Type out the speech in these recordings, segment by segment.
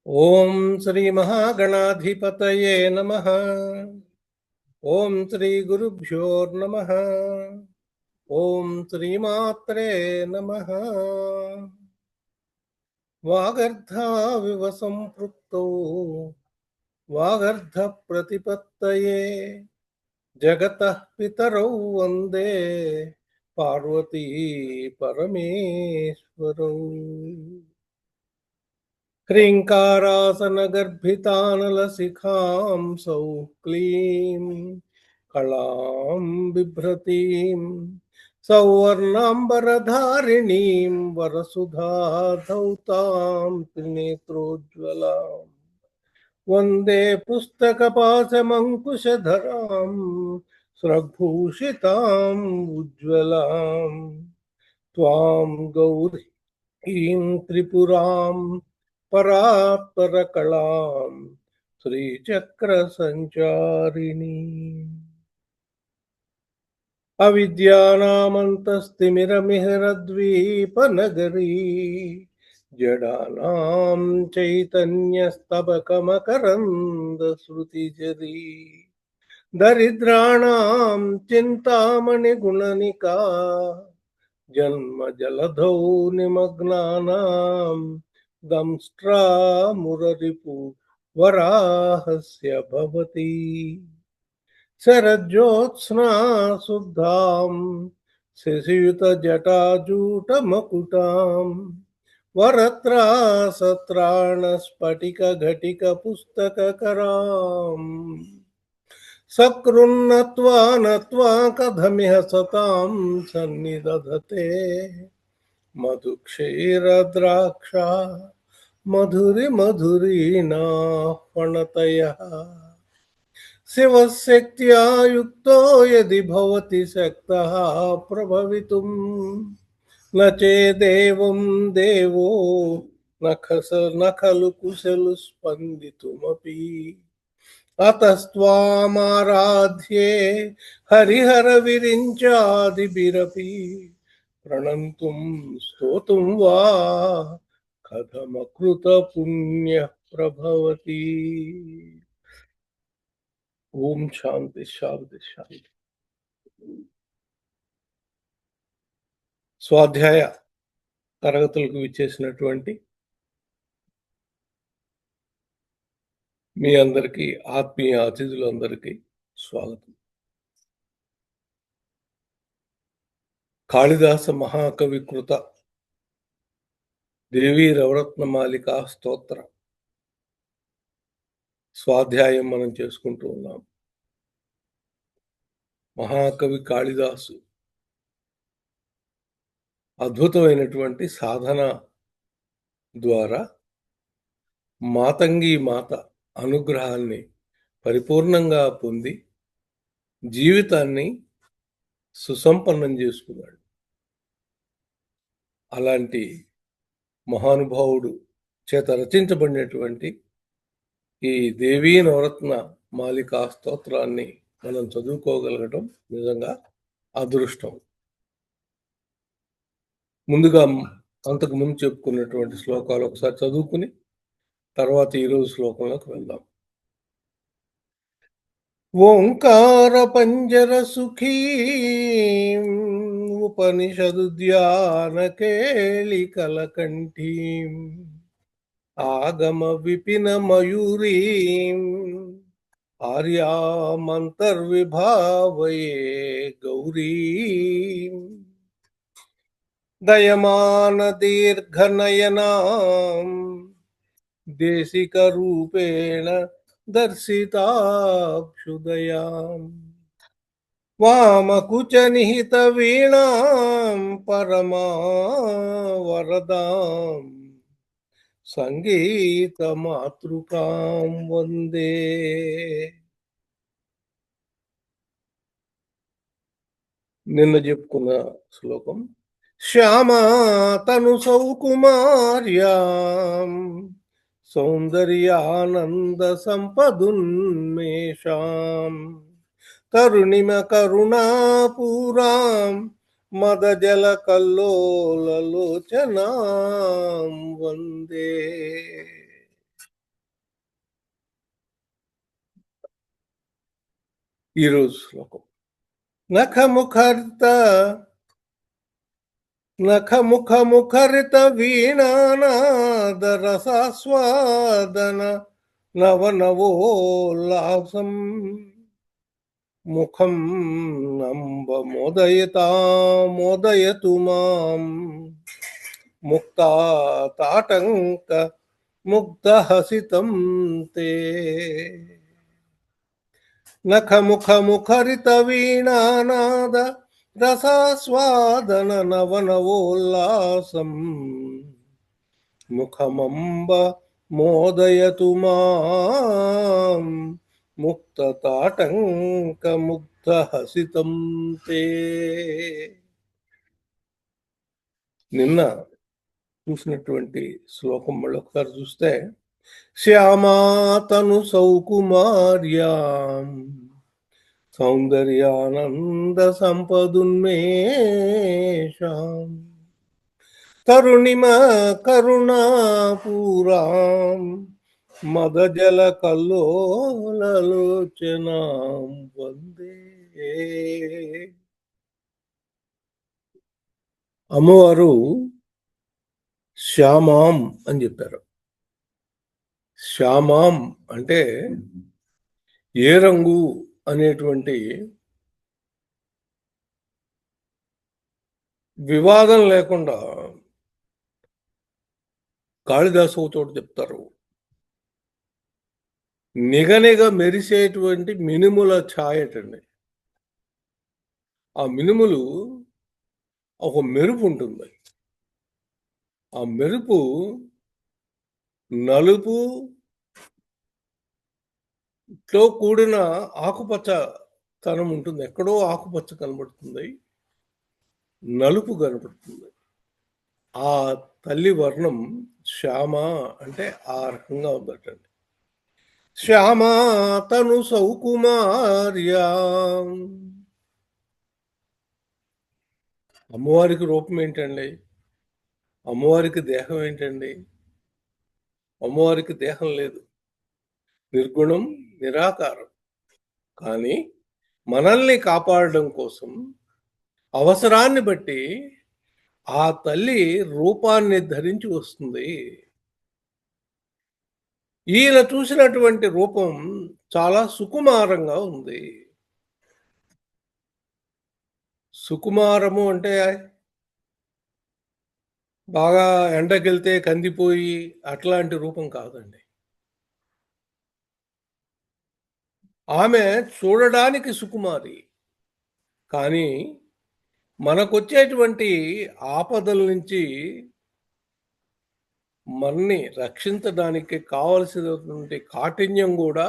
ఓం శ్రీ మహాగణాధిపతయే నమః. ఓం శ్రీ గురుభ్యో నమః. ఓం శ్రీమాత్రే నమః. వాగర్ధావివ సంపృక్తౌ వాగర్ధ ప్రతిపత్తయే జగతః పితరౌ వందే పార్వతీ పరమేశ్వరౌ. హ్రీంకారాసనగర్భితానలశిఖాం సౌః క్లీం కళాం బిభ్రతీం సౌవర్ణాంబరధారిణీం వరసుధాధౌతాం త్రినేత్రోజ్వలాం వందే పుస్తకపాశమంకుశధరాం స్రగ్భూషితాం ఉజ్వలాం త్వాం గౌరీం త్రిపురాం పరాత్పరకళాం శ్రీచక్ర సంచారిణి. అవిద్యానామంతస్తిమిరమిహిరద్వీపనగరీ జడానాం చైతన్యస్తబకమకరందశ్రుతిజరీ దరిద్రాణాం చింతామణిగుణనికా జన్మజలధౌ నిమగ్నానాం దంష్ట్రామురరిపు వరాహస్య భవతి. శరజ్యోత్స్నా శుద్ధాం శశియుతజటాజూటమకుటాం వరత్రాసత్రాణస్ఫటికఘటికపుస్తకకరాం సకృన్నత్వా నత్వా కథమిహ సతాం సన్నిదధతే మధుక్షీరద్రాక్ష మధురిమధురీణాః శివశక్త్యా యుక్తో యది భవతి శక్తః ప్రభవితుం న చేదేవం దేవో న ఖలు కుశలు స్పందితుమపి అతస్త్వామారాధ్యే హరిహర విరించాదిభిరపి ప్రణంతుం స్తోతుం వా కథమకృత పుణ్య ప్రభవతి. ఓం శాంతి శాంతి శాంతి. స్వాధ్యాయ తరగతులకు విచ్చేసినటువంటి మీ అందరికీ, ఆత్మీయ అతిథులందరికీ స్వాగతం. కాళిదాస మహాకవి కృత దేవీ నవరత్నమాలికా స్తోత్ర స్వాధ్యాయం మనం చేసుకుంటూ ఉన్నాం. మహాకవి కాళిదాసు అద్భుతమైనటువంటి సాధన ద్వారా మాతంగి మాత అనుగ్రహాన్ని పరిపూర్ణంగా పొంది జీవితాన్ని సుసంపన్నం చేసుకున్నాడు. అలాంటి మహానుభావుడు చేత రచించబడినటువంటి ఈ దేవీ నవరత్న మాలికా స్తోత్రాన్ని మనం చదువుకోగలగటం నిజంగా అదృష్టం. ముందుగా అంతకు ముందు చెప్పుకున్నటువంటి శ్లోకాలు ఒకసారి చదువుకుని తర్వాత ఈరోజు శ్లోకంలోకి వెళ్దాం. ఓంకార పంజర సుఖీ ఉపనిషదుద్యాన కేళికలకంఠీం ఆగమ విపిన మయూరీం ఆర్యామంతర్విభావయే గౌరీం దయమాన దీర్ఘనయనాం దేశిక రూపేణ దర్శితాభ్యుదయాం వామకుచ నిహిత వీణాం పరమావరదాం సంగీత మాతృకాం వందే. నిన్న చెప్పుకున్న శ్లోకం. శ్యామా తను సౌకుమార్యాం సౌందర్యానంద సంపదున్మేషాం తరుణిమ కరుణాపూరాం మదజల కల్లోలలోచనాం వందే. ఈరోజు శ్లోకం. నఖముఖరిత వీణానాద రసాస్వాదన నవనవోల్లాసం ముఖం నంబ మోదయతు మాం ముక్తాతాటంక ముగ్ధహసితం తే. నఖముఖరిత వీణానాద రసాస్వాదన నవనవోల్లాసం ముఖమంబ మోదయతు మాం ముక్తతాటంక ముగ్ధహసితం తే. నిన్న చూసినటువంటి శ్లోకం మళ్ళీ ఒకసారి చూస్తే, శ్యామాతను సౌకుమార్యాం సౌందర్యానంద సంపదున్మేషాం తరుణిమ కరుణాపూరాం మదజల కల్లోలలోచనాం వందే. అమ్మవారు శ్యామాం అని చెప్పారు. శ్యామాం అంటే ఏ రంగు అనేటువంటి వివాదం లేకుండా కాళిదాసు చోటు చెప్తారు. నిగనిగ మెరిసేటువంటి మినుముల ఛాయటండి. ఆ మినుములు ఒక మెరుపు ఉంటుంది. ఆ మెరుపు నలుపుతో కూడిన ఆకుపచ్చ తనం ఉంటుంది. ఎక్కడో ఆకుపచ్చ కనబడుతుంది, నలుపు కనబడుతుంది. ఆ తల్లి వర్ణం శ్యామ అంటే ఆ రకంగా ఉందటండి. శ్యామ తను సౌకుమార్యా. అమ్మవారికి రూపం ఏంటండి? అమ్మవారికి దేహం ఏంటండి? అమ్మవారికి దేహం లేదు, నిర్గుణం, నిరాకారం. కానీ మనల్ని కాపాడడం కోసం అవసరాన్ని బట్టి ఆ తల్లి రూపాన్ని ధరించి వస్తుంది. ఈయన చూసినటువంటి రూపం చాలా సుకుమారంగా ఉంది. సుకుమారము అంటే బాగా ఎండకెళ్తే కందిపోయి అట్లాంటి రూపం కాదండి. ఆమె చూడడానికి సుకుమారి, కానీ మనకొచ్చేటువంటి ఆపదల నుంచి మనని రక్షించడానికి కావలసినటువంటి కాఠిన్యం కూడా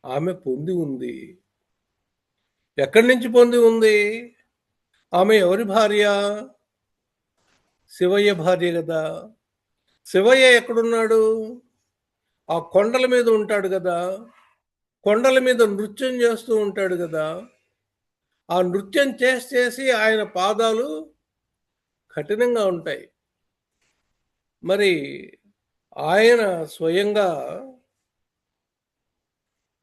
ఆమె పొంది ఉంది. ఎక్కడి నుంచి పొంది ఉంది? ఆమె ఎవరి భార్య? శివయ్య భార్య కదా. శివయ్య ఎక్కడున్నాడు? ఆ కొండల మీద ఉంటాడు కదా. కొండల మీద నృత్యం చేస్తూ ఉంటాడు కదా. ఆ నృత్యం చేసి ఆయన పాదాలు కఠినంగా ఉంటాయి. మరి ఆయన స్వయంగా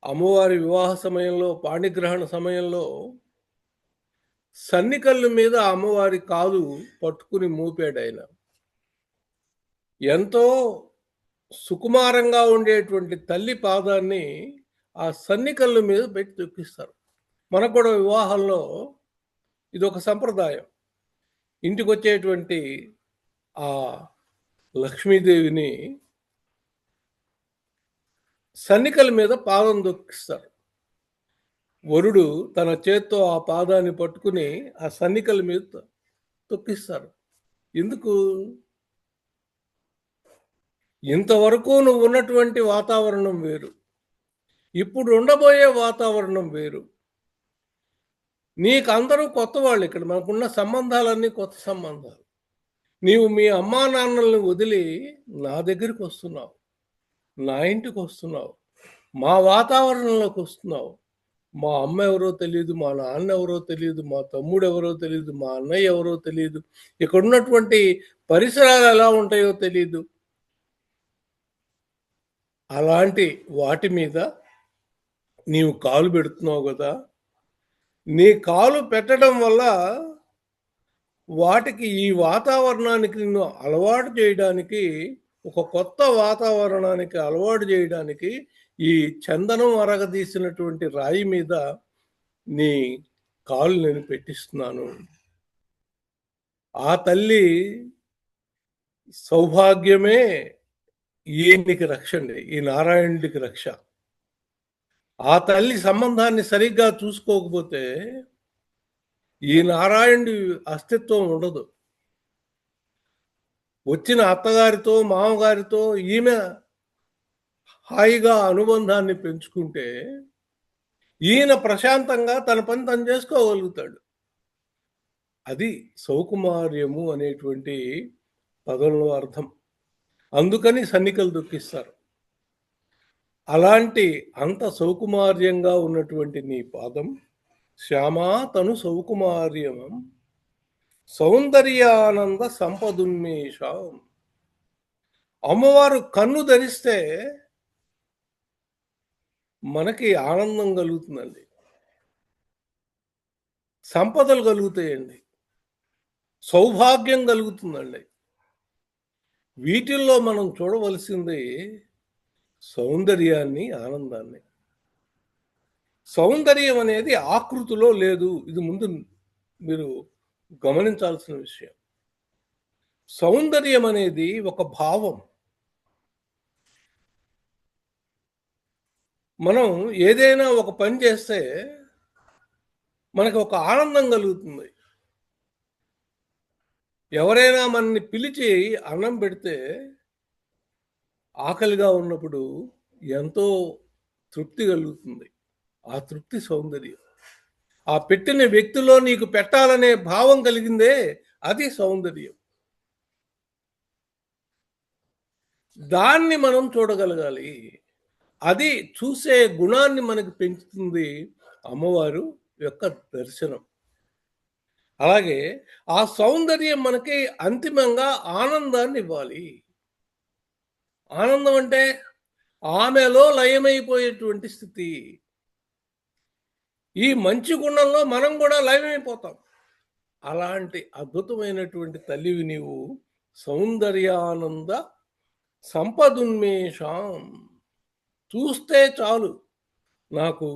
అమ్మవారి వివాహ సమయంలో, పాణిగ్రహణ సమయంలో సన్నికల్లు మీద అమ్మవారి కాలు పట్టుకుని మూపాడు ఆయన. ఎంతో సుకుమారంగా ఉండేటువంటి తల్లి పాదాన్ని ఆ సన్నికల్లు మీద పెట్టి తొక్కిస్తారు. మనకు కూడా వివాహాల్లో ఇదొక సంప్రదాయం. ఇంటికి వచ్చేటువంటి ఆ లక్ష్మీదేవిని సన్నికల మీద పాదం తొక్కిస్తారు. వరుడు తన చేత్తో ఆ పాదాన్ని పట్టుకుని ఆ సన్నికల మీద తొక్కిస్తారు. ఎందుకు? ఇంతవరకు నువ్వు ఉన్నటువంటి వాతావరణం వేరు, ఇప్పుడు ఉండబోయే వాతావరణం వేరు. నీకు అందరూ కొత్త వాళ్ళు. ఇక్కడ మనకున్న సంబంధాలన్నీ కొత్త సంబంధాలు. నీవు మీ అమ్మా నాన్నల్ని వదిలి నా దగ్గరికి వస్తున్నావు, నా ఇంటికి వస్తున్నావు, మా వాతావరణంలోకి వస్తున్నావు. మా అమ్మ ఎవరో తెలియదు, మా నాన్న ఎవరో తెలియదు, మా తమ్ముడు ఎవరో తెలియదు, మా అన్నయ్య ఎవరో తెలియదు, ఇక్కడ ఉన్నటువంటి పరిసరాలు ఎలా ఉంటాయో తెలియదు. అలాంటి వాటి మీద నీవు కాలు పెడుతున్నావు కదా. నీ కాలు పెట్టడం వల్ల వాటికి ఈ వాతావరణానికి నిన్ను అలవాటు చేయడానికి, ఒక కొత్త వాతావరణానికి అలవాటు చేయడానికి, ఈ చందనం అరగదీసినటువంటి రాయి మీద నీ కాలు నేను పెట్టిస్తున్నాను. ఆ తల్లి సౌభాగ్యమే ఈయనికి రక్షండి, ఈ నారాయణుడికి రక్ష. ఆ తల్లి సంబంధాన్ని సరిగ్గా చూసుకోకపోతే ఈ నారాయణుడి అస్తిత్వం ఉండదు. వచ్చిన అత్తగారితో, మామగారితో ఈమె హాయిగా అనుబంధాన్ని పెంచుకుంటే, ఈయన ప్రశాంతంగా తన పని తను చేసుకోగలుగుతాడు. అది సౌకుమార్యము అనేటువంటి పదంలో అర్థం. అందుకని సన్నికలు దొక్కిస్తారు. అలాంటి అంత సౌకుమార్యంగా ఉన్నటువంటి నీ పాదం, శ్యామా తను సౌకుమార్యమం సౌందర్యానంద సంపదున్మేషం. అమ్మవారు కన్ను ధరిస్తే మనకి ఆనందం కలుగుతుందండి, సంపదలు కలుగుతాయండి, సౌభాగ్యం కలుగుతుందండి. వీటిల్లో మనం చూడవలసింది సౌందర్యాన్ని, ఆనందాన్ని. సౌందర్యం అనేది ఆకృతిలో లేదు. ఇది ముందు మీరు గమనించాల్సిన విషయం. సౌందర్యం అనేది ఒక భావం. మనం ఏదైనా ఒక పని చేస్తే మనకు ఒక ఆనందం కలుగుతుంది. ఎవరైనా మనల్ని పిలిచి అన్నం పెడితే ఆకలిగా ఉన్నప్పుడు ఎంతో తృప్తి కలుగుతుంది. ఆ తృప్తి సౌందర్యం. ఆ పెట్టిన వ్యక్తిలో నీకు పెట్టాలనే భావం కలిగిందే అది సౌందర్యం. దాన్ని మనం చూడగలగాలి. అది చూసే గుణాన్ని మనకు పెంచుతుంది అమ్మవారు యొక్క దర్శనం. అలాగే ఆ సౌందర్యం మనకి అంతిమంగా ఆనందాన్ని ఇవ్వాలి. ఆనందం అంటే ఆమెలో లయమైపోయేటువంటి స్థితి. ఈ మంచి గుణంలో మనం కూడా లయమైపోతాం. అలాంటి అద్భుతమైనటువంటి తల్లివి నీవు. సౌందర్యానంద సంపదున్మేషం. చూస్తే చాలు నాకు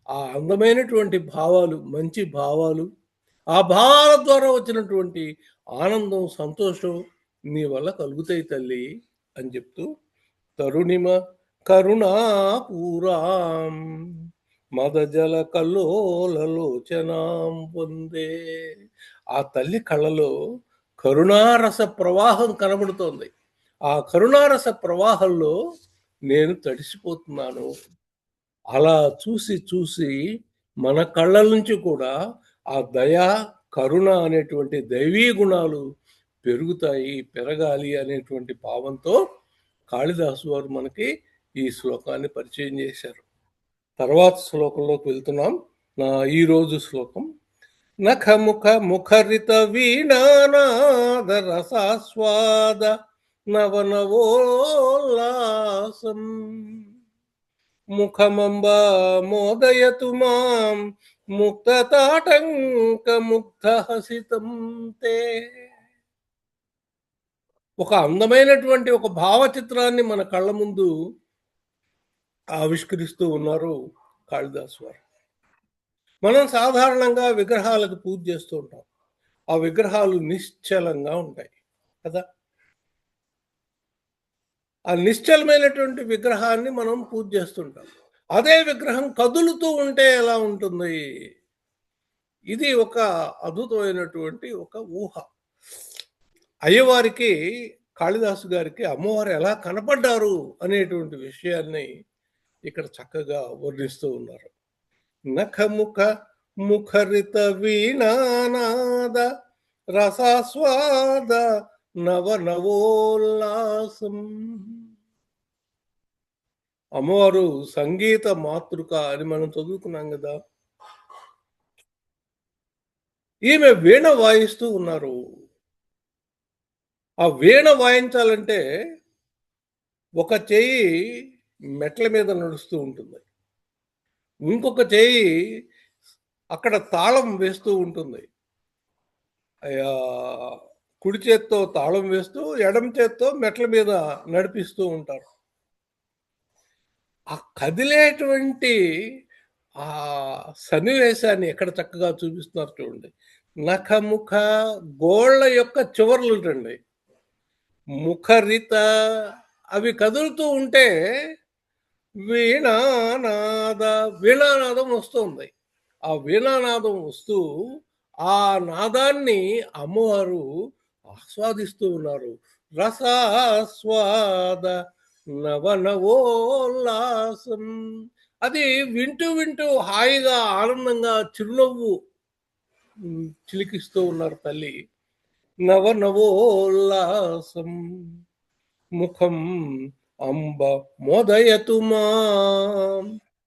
ఆ అందమైనటువంటి భావాలు, మంచి భావాలు, ఆ భావాల ద్వారా వచ్చినటువంటి ఆనందం, సంతోషం నీ వల్ల కలుగుతాయి తల్లి అని చెప్తూ, తరుణిమ కరుణాపూరాం మదజల కల్లోలలోచనాం పొందే. ఆ తల్లి కళ్ళలో కరుణారస ప్రవాహం కనబడుతోంది. ఆ కరుణారస ప్రవాహంలో నేను తడిసిపోతున్నాను. అలా చూసి చూసి మన కళ్ళ నుంచి కూడా ఆ దయ, కరుణ అనేటువంటి దైవీ గుణాలు పెరుగుతాయి, పెరగాలి అనేటువంటి భావంతో కాళిదాసు వారు మనకి ఈ శ్లోకాన్ని పరిచయం చేశారు. తర్వాత శ్లోకంలోకి వెళ్తున్నాం. నా ఈరోజు శ్లోకం: నఖముఖ ముఖరిత వీణానాద రసాస్వాద నవనవోల్లాసం ముఖమంబ మోదయతు మాం ముక్తతాటంక ముగ్ధహసితం తే. ఒక అందమైనటువంటి ఒక భావచిత్రాన్ని మన కళ్ళ ముందు ఆవిష్కరిస్తూ ఉన్నారు కాళిదాసు వారు. మనం సాధారణంగా విగ్రహాలకు పూజ చేస్తూ ఉంటాం. ఆ విగ్రహాలు నిశ్చలంగా ఉంటాయి కదా. ఆ నిశ్చలమైనటువంటి విగ్రహాన్ని మనం పూజ చేస్తుంటాం. అదే విగ్రహం కదులుతూ ఉంటే ఎలా ఉంటుంది? ఇది ఒక అద్భుతమైనటువంటి ఒక ఊహ. అయ్యవారికి, కాళిదాసు గారికి అమ్మవారు ఎలా కనపడ్డారు అనేటువంటి విషయాన్ని ఇక్కడ చక్కగా వర్ణిస్తూ ఉన్నారు. నఖముఖ ముఖరిత వీణానాద రసాస్వాద నవనవోల్లాసం. అమ్మవారు సంగీత మాతృక అని మనం చదువుకున్నాం కదా. ఈమె వీణ వాయిస్తూ ఉన్నారు. ఆ వీణ వాయించాలంటే ఒక చెయ్యి మెట్ల మీద నడుస్తూ ఉంటుంది, ఇంకొక చెయ్యి అక్కడ తాళం వేస్తూ ఉంటుంది. ఆహ్, కుడి చేత్తో తాళం వేస్తూ, ఎడమ చేత్తో మెట్ల మీద నడిపిస్తూ ఉంటారు. ఆ కదిలేటువంటి సన్నివేశాన్ని ఎక్కడ చక్కగా చూపిస్తున్నారు చూడండి. నఖముఖ గోళ్ళ యొక్క చివర్లుటండి. ముఖరిత అవి కదులుతూ ఉంటే వీణానాద వీణానాదం వస్తుంది. ఆ వీణానాదం వస్తూ, ఆ నాదాన్ని అమ్మవారు ఆస్వాదిస్తూ ఉన్నారు. రసాస్వాద నవనవోల్లాసం. అది వింటూ, వింటూ హాయిగా, ఆనందంగా చిరునవ్వు చిలికిస్తూ ఉన్నారు తల్లి. నవనవోల్లాసం ముఖం అంబ మోదయతు మాం.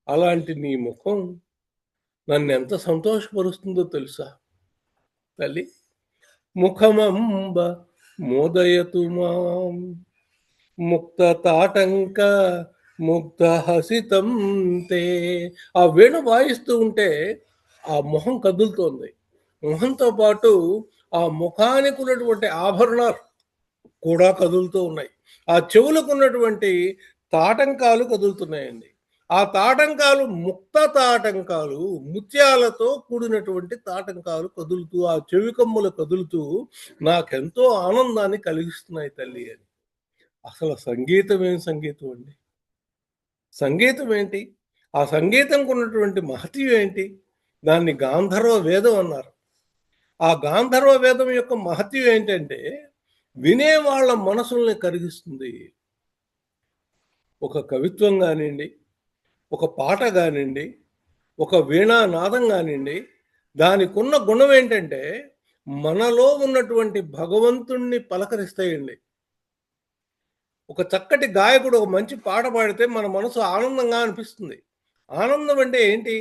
అలాంటి నీ ముఖం నన్నెంత సంతోషపరుస్తుందో తెలుసా తల్లి. ముఖమంబ మోదయతు మాం ముక్త తాటంక ముగ్ధ హసితం తే. ఆ వేణు వాయిస్తూ ఉంటే ఆ మొహం కదులుతోంది. మొహంతో పాటు ఆ ముఖానికి ఉన్నటువంటి ఆభరణాలు కూడా కదులుతూ ఉన్నాయి. ఆ చెవులకు ఉన్నటువంటి తాటంకాలు కదులుతున్నాయండి. ఆ తాటంకాలు ముక్త తాటంకాలు, ముత్యాలతో కూడినటువంటి తాటంకాలు కదులుతూ, ఆ చెవి కమ్ములు కదులుతూ నాకెంతో ఆనందాన్ని కలిగిస్తున్నాయి తల్లి అని. అసలు సంగీతం ఏం సంగీతం అండి? సంగీతం ఏంటి? ఆ సంగీతంకు ఉన్నటువంటి మహత్యం ఏంటి? దాన్ని గాంధర్వ వేదం అన్నారు. ఆ గాంధర్వ వేదం యొక్క మహత్యం ఏంటంటే, వినేవాళ్ళ మనసుల్ని కరిగిస్తుంది. ఒక కవిత్వం గానియండి, ఒక పాట గానియండి, ఒక వీణానాదం గానియండి, దానికున్న గుణం ఏంటంటే, మనలో ఉన్నటువంటి భగవంతుణ్ణి పలకరిస్తాయండి. ఒక చక్కటి గాయకుడు ఒక మంచి పాట పాడితే మన మనసు ఆనందంగా అనిపిస్తుంది. ఆనందం అంటే ఏంటి?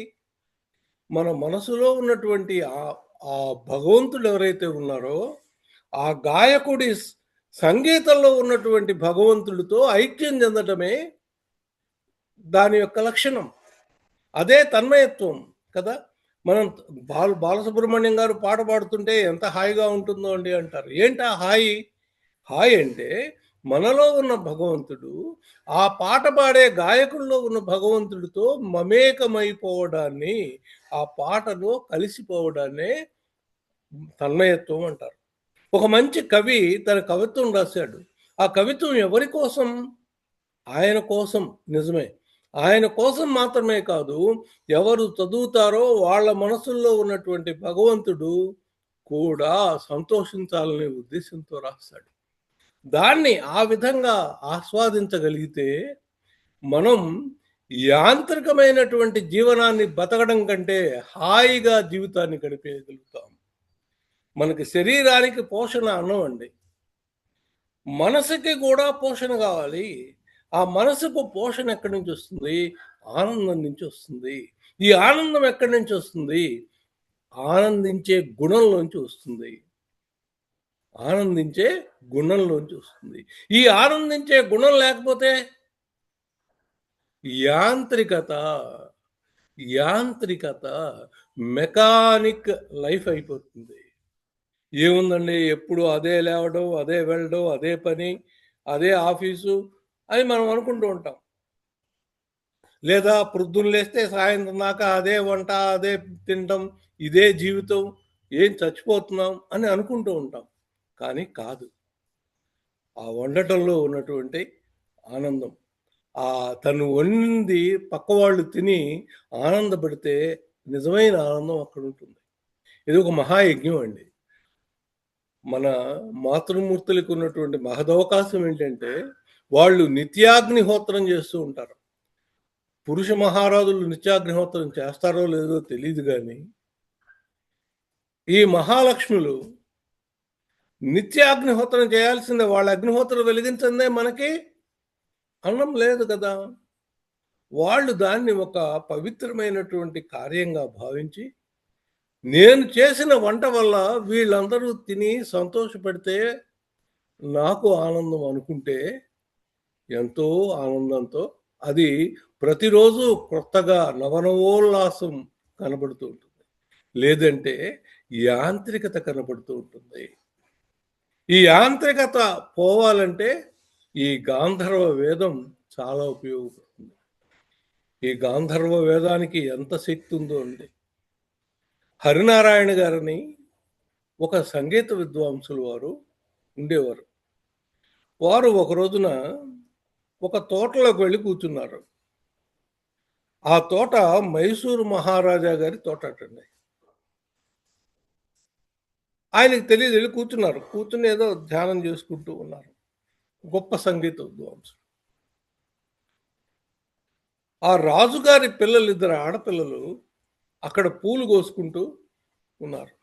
మన మనసులో ఉన్నటువంటి ఆ భగవంతుడు ఎవరైతే ఉన్నారో, ఆ గాయకుడి సంగీతంలో ఉన్నటువంటి భగవంతుడితో ఐక్యం చెందటమే దాని యొక్క లక్షణం. అదే తన్మయత్వం కదా! మనం బాలసుబ్రహ్మణ్యం గారు పాట పాడుతుంటే ఎంత హాయిగా ఉంటుందో అండి అంటారు. ఏంటా హాయి? హాయి అంటే మనలో ఉన్న భగవంతుడు, ఆ పాట పాడే గాయకుల్లో ఉన్న భగవంతుడితో మమేకమైపోవడాన్ని, ఆ పాటలో కలిసిపోవడాన్నే తన్మయత్వం అంటారు. ఒక మంచి కవి తన కవిత్వం రాశాడు. ఆ కవిత్వం ఎవరి కోసం? ఆయన కోసం. నిజమే. ఆయన కోసం మాత్రమే కాదు, ఎవరు చదువుతారో వాళ్ళ మనసుల్లో ఉన్నటువంటి భగవంతుడు కూడా సంతోషించాలనే ఉద్దేశంతో రాస్తాడు. దాన్ని ఆ విధంగా ఆస్వాదించగలిగితే మనం యాంత్రికమైనటువంటి జీవనాన్ని బతకడం కంటే హాయిగా జీవితాన్ని గడిపేయగలుగుతాం. మనకి శరీరానికి పోషణ అన్నం అండి. మనసుకి కూడా పోషణ కావాలి. ఆ మనసుకు పోషణ ఎక్కడి నుంచి వస్తుంది? ఆనందం నుంచి వస్తుంది. ఈ ఆనందం ఎక్కడి నుంచి వస్తుంది? ఆనందించే గుణంలోంచి వస్తుంది. ఆనందించే గుణంలోంచి వస్తుంది. ఈ ఆనందించే గుణం లేకపోతే యాంత్రికత, యాంత్రికత మెకానిక్ లైఫ్ అయిపోతుంది. ఏముందండి ఎప్పుడు అదే లేవడం, అదే వెళ్ళడం, అదే పని, అదే ఆఫీసు అని మనం అనుకుంటూ ఉంటాం. లేదా పొద్దున్న లేస్తే సాయంత్రం దాకా అదే వంట, అదే తినడం, ఇదే జీవితం, ఏం చచ్చిపోతున్నాం అని అనుకుంటూ ఉంటాం. కానీ కాదు. ఆ వండటంలో ఉన్నటువంటి ఆనందం. తను వండింది పక్కవాళ్ళు తిని ఆనందపడితే నిజమైన ఆనందం అక్కడుంటుంది. ఇది ఒక మహాయజ్ఞం అండి. మన మాతృమూర్తులకు ఉన్నటువంటి మహదవకాశం ఏంటంటే, వాళ్ళు నిత్యాగ్నిహోత్రం చేస్తూ ఉంటారు. పురుష మహారాజులు నిత్యాగ్నిహోత్రం చేస్తారో లేదో తెలీదు గాని, ఈ మహాలక్ష్ములు నిత్యాగ్నిహోత్రం చేయాల్సిందే. వాళ్ళ అగ్నిహోత్రం వెలిగించందే మనకి అన్నం లేదు కదా! వాళ్ళు దాన్ని ఒక పవిత్రమైనటువంటి కార్యంగా భావించి, నేను చేసిన వంట వల్ల వీళ్ళందరూ తిని సంతోషపడితే నాకు ఆనందం అనుకుంటే, ఎంతో ఆనందంతో అది ప్రతిరోజు కొత్తగా నవనవోల్లాసం కనబడుతూ ఉంటుంది. లేదంటే యాంత్రికత కనపడుతూ ఉంటుంది. ఈ యాంత్రికత పోవాలంటే ఈ గాంధర్వ వేదం చాలా ఉపయోగపడుతుంది. ఈ గాంధర్వ వేదానికి ఎంత శక్తి ఉందో అండి. హరినారాయణ గారని ఒక సంగీత విద్వాంసులు వారు ఉండేవారు. వారు ఒక రోజున ఒక తోటలోకి వెళ్ళి కూర్చున్నారు. ఆ తోట మైసూరు మహారాజా గారి తోట అటండి. ఆయనకి తెలియదు, వెళ్ళి కూర్చున్నారు. కూర్చుని ఏదో ధ్యానం చేసుకుంటూ ఉన్నారు. గొప్ప సంగీత విద్వాంసులు. ఆ రాజుగారి పిల్లలు, ఇద్దరు ఆడపిల్లలు అక్కడ పూలు కోసుకుంటూ ఉన్నారు.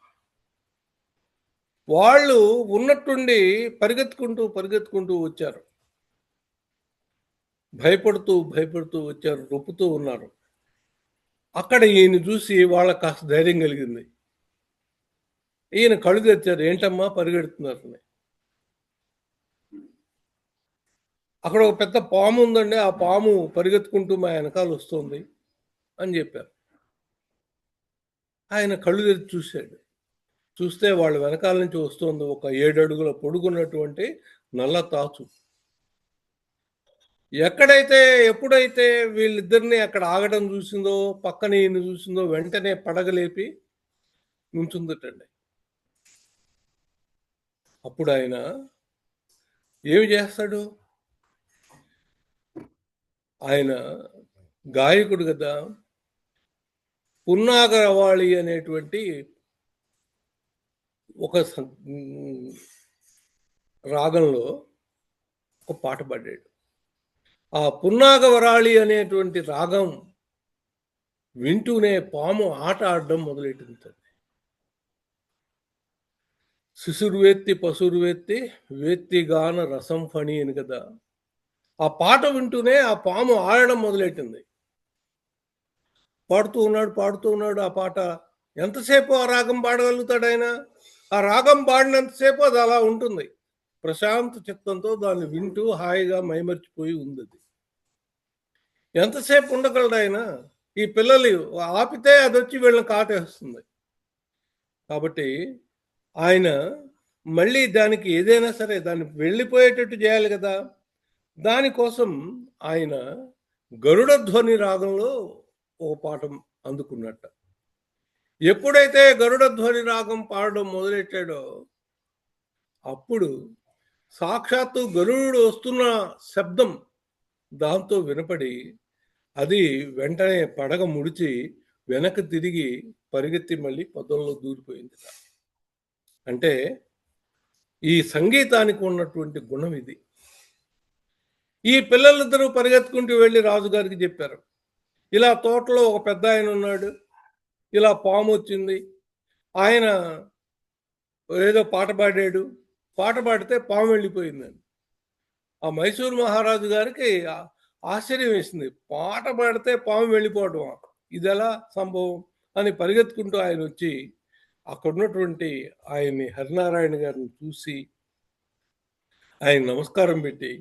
వాళ్ళు ఉన్నట్టుండి పరిగెత్తుకుంటూ వచ్చారు. భయపడుతూ వచ్చారు. రొప్పుతూ ఉన్నారు. అక్కడ ఈయన చూసి వాళ్ళకి కాస్త ధైర్యం కలిగింది. ఈయన కళ్ళు తెచ్చారు. ఏంటమ్మా పరిగెడుతున్నారని. అక్కడ ఒక పెద్ద పాము ఉందండి. ఆ పాము పరిగెత్తుకుంటూ మా వెనకాల వస్తుంది అని చెప్పారు. ఆయన కళ్ళు తెరిచి చూశాడు. చూస్తే వాళ్ళ వెనకాల నుంచి వస్తుంది ఒక 7 అడుగుల పొడుగున్నటువంటి నల్ల తాచు. ఎప్పుడైతే వీళ్ళిద్దరిని అక్కడ ఆగడం చూసిందో, పక్కన ఈయన చూసిందో, వెంటనే పడగలేపి నుంచుందటండి. అప్పుడు ఆయన ఏమి చేస్తాడు? ఆయన గాయకుడు కదా. పున్నాగరవాళి అనేటువంటి ఒక రాగంలో ఒక పాట పాడాడు. ఆ పున్నాగవరాళి అనేటువంటి రాగం వింటూనే పాము ఆట ఆడడం మొదలెట్టింది. శిశుర్వేత్తి పశుర్వేత్తి వేత్తిగాన రసం ఫణి అని కదా. ఆ పాట వింటూనే ఆ పాము ఆడడం మొదలెట్టింది. పాడుతూ ఉన్నాడు ఆ పాట. ఎంతసేపు ఆ రాగం పాడగలుగుతాడు ఆయన? ఆ రాగం పాడినంతసేపు అది అలా ఉంటుంది. ప్రశాంత చిత్తంతో దాన్ని వింటూ హాయిగా మైమర్చిపోయి ఉంది. అది ఎంతసేపు ఉండగలడు ఆయన? ఈ పిల్లలు ఆపితే అది వచ్చి వీళ్ళని కాటేస్తుంది. కాబట్టి ఆయన మళ్ళీ దానికి ఏదైనా సరే దాన్ని వెళ్ళిపోయేటట్టు చేయాలి కదా. దానికోసం ఆయన గరుడ ధ్వని రాగంలో ఒక పాఠం అందుకున్నట్ట. ఎప్పుడైతే గరుడ ధ్వని రాగం పాడడం మొదలెట్టాడో అప్పుడు సాక్షాత్తు గరుడు వస్తున్న శబ్దం దాంతో వినపడి అది వెంటనే పడగ ముడిచి వెనక్కి తిరిగి పరిగెత్తి మళ్ళీ పొదల్లో దూరిపోయింది. అంటే ఈ సంగీతానికి ఉన్నటువంటి గుణం ఇది. ఈ పిల్లలిద్దరూ పరిగెత్తుకుంటూ వెళ్ళి రాజుగారికి చెప్పారు. ఇలా తోటలో ఒక పెద్ద ఆయన ఉన్నాడు, ఇలా పాము వచ్చింది, ఆయన ఏదో పాట పాడాడు, పాట పాడితే పాము వెళ్ళిపోయిందని. ఆ మైసూరు మహారాజు గారికి ఆశ్చర్యం వేసింది. పాట పాడితే పాము వెళ్ళిపోవడం, ఇది ఎలా సంభవం అని పరిగెత్తుకుంటూ ఆయన వచ్చి అక్కడున్నటువంటి ఆయన్ని హరినారాయణ గారిని చూసి ఆయన నమస్కారం పెట్టి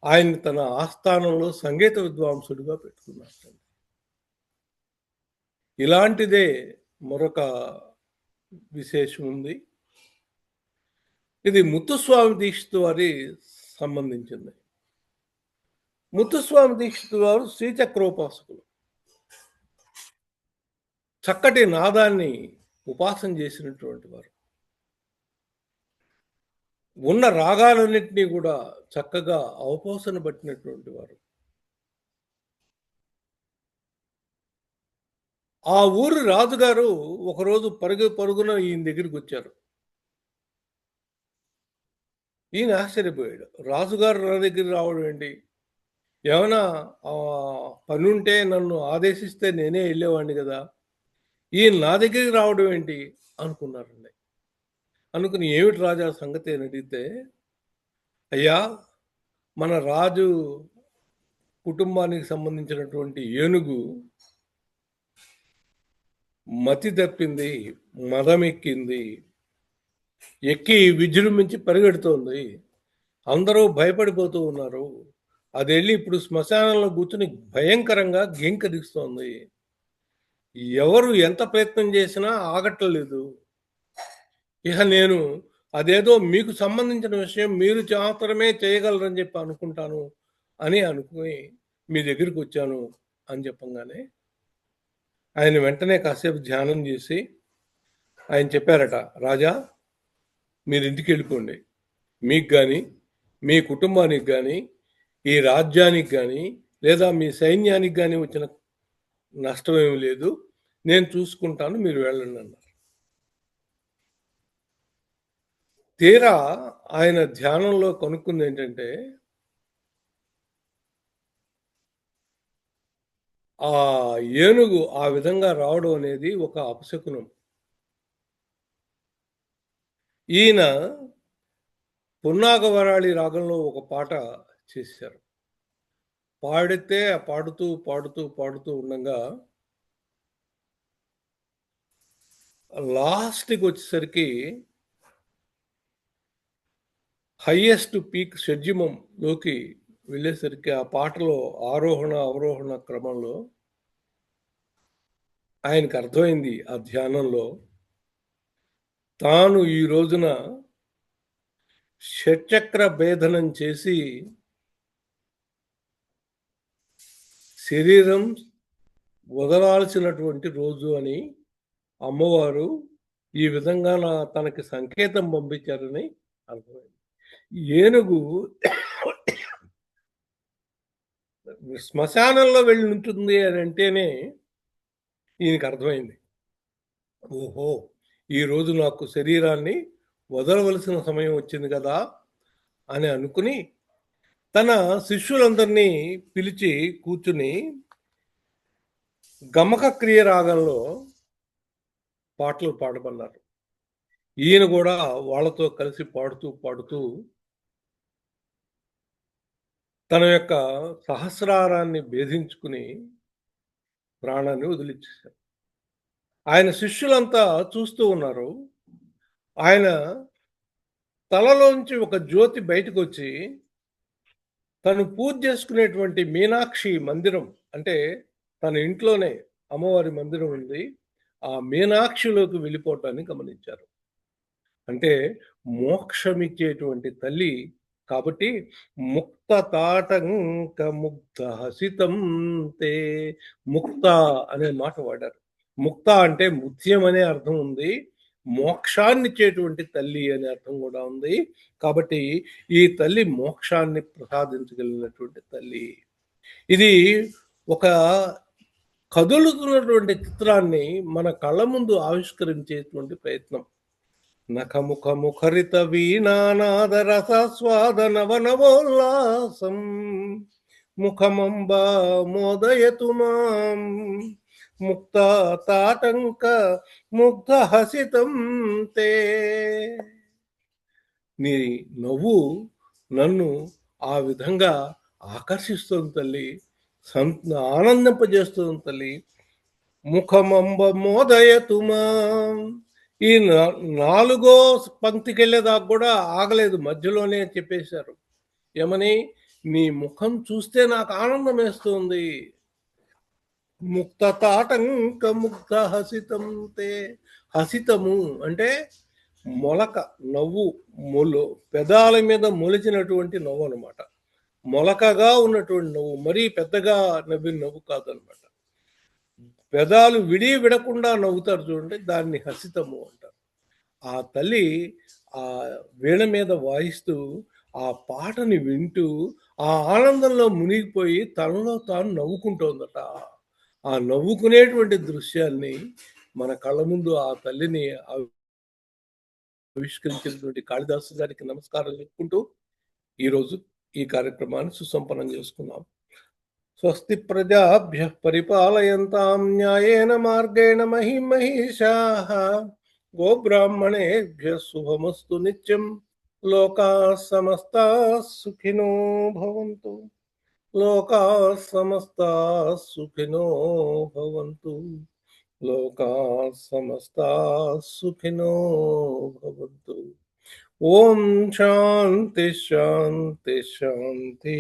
ఆయన్ని తన ఆస్థానంలో సంగీత విద్వాంసుడిగా పెట్టుకున్నారు. ఇలాంటిదే మరొక విశేషం ఉంది. ఇది ముత్తుస్వామి దీక్షిత్ వారి సంబంధించింది. ముత్తుస్వామి దీక్షిత్ వారు శ్రీచక్రోపాసకులు. చక్కటి నాదాన్ని ఉపాసన చేసినటువంటి వారు. ఉన్న రాగాలన్నింటినీ కూడా చక్కగా అవపోసన పట్టినటువంటి వారు. ఆ ఊరి రాజుగారు ఒకరోజు పరుగున ఈయన దగ్గరికి వచ్చారు. ఈయన ఆశ్చర్యపోయాడు. రాజుగారు నా దగ్గర రావడం ఏంటి? ఏమైనా పని ఉంటే నన్ను ఆదేశిస్తే నేనే వెళ్ళేవాడిని కదా, ఈయన నా దగ్గరికి రావడం ఏంటి అనుకున్నారండి. అనుకుని ఏమిటి రాజా సంగతి అని అడిగితే, అయ్యా మన రాజు కుటుంబానికి సంబంధించినటువంటి ఏనుగు మతి తప్పింది, మదమెక్కింది, ఎక్కి విజృంభించి పరిగెడుతోంది. అందరూ భయపడిపోతూ ఉన్నారు. అది వెళ్ళి ఇప్పుడు శ్మశానంలో కూర్చుని భయంకరంగా గింకరిస్తోంది. ఎవరు ఎంత ప్రయత్నం చేసినా ఆగట్లేదు. ఇహ నేను అదేదో మీకు సంబంధించిన విషయం మీరు మాత్రమే చేయగలరని చెప్పి అనుకుంటాను అని అనుకుని మీ దగ్గరికొచ్చాను అని చెప్పంగానే, ఆయన వెంటనే కాసేపు ధ్యానం చేసి ఆయన చెప్పారట, "రాజా మీరింటికెళ్ళిపోండి. మీకు గాని, మీ కుటుంబానికి గాని, ఈ రాజ్యానికి గాని, లేదా మీ సైన్యానికి గాని వచ్చిన నష్టమేమి లేదు. నేను చూసుకుంటాను మీరు వెళ్ళండన్నారు." తీరా ఆయన ధ్యానంలో కనుక్కుందేంటంటే, ఆ ఏనుగు ఆ విధంగా రావడం అనేది ఒక అపశకునం. ఈయన 'పున్నాగవరాళి' రాగంలో ఒక పాట చేశారు. పాడితే పాడుతూ, పాడుతూ, పాడుతూ ఉండంగా లాస్ట్‌కొచ్చేసరికి హైయెస్ట్ పీక్ షడ్జిమంలోకి వెళ్ళేసరికి ఆ పాటలో ఆరోహణ, అవరోహణ క్రమంలో ఆయనకర్థమైంది ఆ ధ్యానంలో. తాను ఈ రోజున షట్చక్ర భేదనం చేసి శరీరం వదలాల్సినటువంటి రోజు అని అమ్మవారు ఈ విధంగా తనకి సంకేతం పంపించారని అర్థమైంది. ఏనుగు శ్మశానంలో వెళ్ళి ఉంటుంది అని అంటేనే ఈయనకర్థమైంది. ఓహో! ఈరోజు నాకు శరీరాన్ని వదలవలసిన సమయం వచ్చింది గదా! అని అనుకుని, తన శిష్యులందరినీ పిలిచి కూర్చుని, గమక క్రియ రాగంలో పాటలు పాడమన్నారు. ఈయన గూడా వాళ్ళతో కలిసి పాడుతూ, పాడుతూ తన యొక్క సహస్రారాన్ని భేదించుకుని ప్రాణాన్ని వదిలిచ్చేశారు. ఆయన శిష్యులంతా చూస్తూ ఉన్నారు. ఆయన తలలోంచి ఒక జ్యోతి బయటకొచ్చి, తను పూజ చేసుకునేటువంటి మీనాక్షి మందిరం అంటే, తన ఇంట్లోనే అమ్మవారి మందిరం ఉంది. ఆ మీనాక్షిలోకి వెళ్ళిపోవటాన్ని గమనించారు. అంటే మోక్షమిచ్చేటువంటి తల్లి కాబట్టి, ముక్త తాటంక ముగ్ధ హసితం తే ముక్త అనే మాట వాడారు. ముక్త అంటే ముత్యం అనే అర్థం ఉంది. మోక్షాన్నిచ్చేటువంటి తల్లి అనే అర్థం కూడా ఉంది. కాబట్టి ఈ తల్లి మోక్షాన్ని ప్రసాదించగలిగినటువంటి తల్లి. ఇది ఒక కదులుతున్నటువంటి చిత్రాన్ని మన కళ్ళ ముందు ఆవిష్కరించేటువంటి ప్రయత్నం. నఖముఖ ముఖరిత వీణానాద రసాస్వాద నవనవోల్లాసం ముఖమంబ మోదయతు మాం ముక్త తాటంక ముగ్ధ హసితం తే. నీ నవ్వు నన్ను ఆ విధంగా ఆకర్షిస్తుంది తల్లి, సం ఆనందింపజేస్తుంది తల్లి. ముఖమంబ మోదయతు మాం. ఈ నాలుగో పంక్తికెళ్ళేదాకా కూడా ఆగలేదు. మధ్యలోనే చెప్పేశారు. ఏమని? నీ ముఖం చూస్తే నాకు ఆనందం వేస్తుంది. ముక్త తాటంక ముగ్ధ హసితం తే. హసితము అంటే మొలక, నవ్వు, పెదాల మీద మొలిచినటువంటి నవ్వు అనమాట. మొలకగా ఉన్నటువంటి నవ్వు. మరీ పెద్దగా నవ్విన నవ్వు కాదనమాట. పెదాలు విడకుండా నవ్వుతారు చూడండి, దాన్ని హసితము అంటారు. ఆ తల్లి ఆ వీణ మీద వాయిస్తూ, ఆ పాటని వింటూ, ఆ ఆనందంలో మునిగిపోయి తనలో తాను నవ్వుకుంటోందట. ఆ నవ్వుకునేటువంటి దృశ్యాన్ని మన కళ్ళ ముందు ఆ తల్లిని ఆవిష్కరించినటువంటి కాళిదాసు గారికి నమస్కారాలు చెప్పుకుంటూ, ఈరోజు ఈ కార్యక్రమాన్ని సుసంపన్నం చేసుకున్నాం. స్వస్తి ప్రజాభ్యః పరిపాలయంతాం న్యాయేన మార్గేణ మహిమహీషాః గోబ్రాహ్మణేభ్యः శుభమస్తు నిత్యం లోకాः సమస్తాः సుఖినో భవంతు లోకాः సమస్తాः సుఖినో భవంతు లోకాः సమస్తాः సుఖినో భవంతు. ఓం శాంతి శాంతి శాంతి.